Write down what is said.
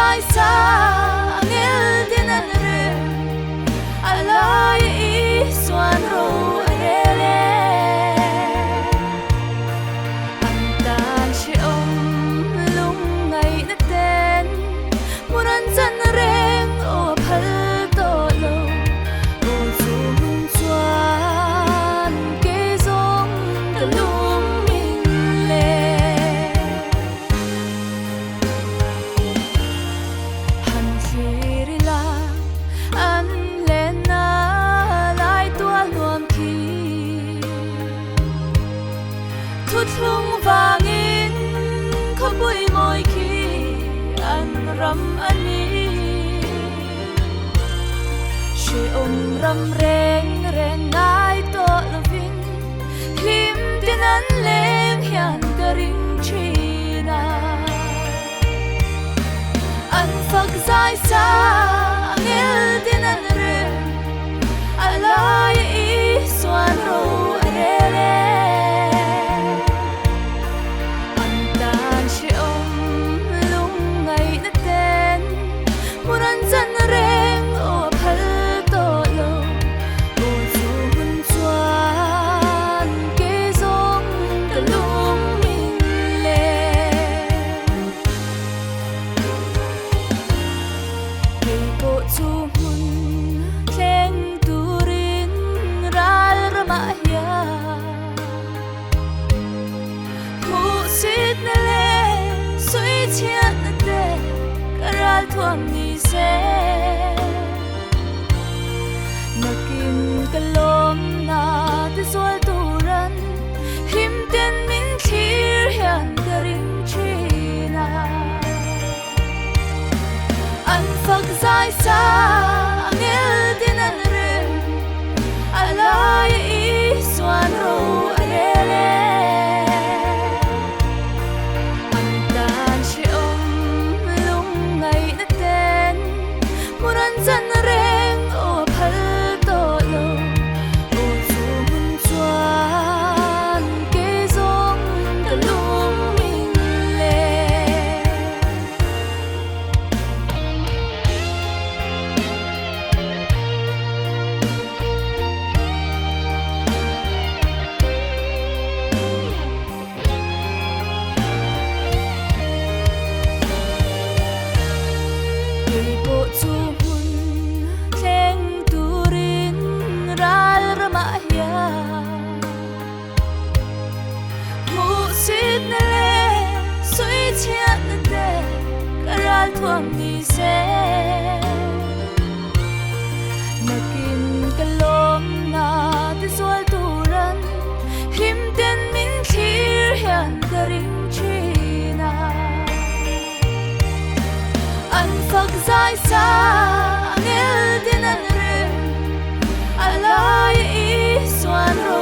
dài xa angel din an rem alai i suan ro rele antan she om lung ngai na ten muran chan reng o phal to lo o zum chuan ke zong ka lum min le han thiri la an le na lai tua luam khi thut lung vangin khom bui ngồi khi an ram ani she om ram reng reng ngai to lovin him tin an leng hian ka ring china an phak zai sa angel din an rem alai i suan ro rele an tan she om lung ngai na ten muran chan reng o phal to lo o zum chuan ke zong ka lum min le ke po chu mun thleng turin ral rama hia mu sit na le sui chiat na te karal thuam ni se nakin kalom na te sol turan him ten min thir hian ka ring china an phak zai sa angel din an rem alai i suan ro rele an tan she om lung ngai na ten muran chan reng o phal to lo o zum chuan ke zong ka lum min le Kei po chu mun thleng turin ral rama hia mu sit na le sui chiat na te karal thuam ni se nakin kalom na te sol turan him ten min thir hian ka ring china an phak zai sa angel din an rem alai i suan ro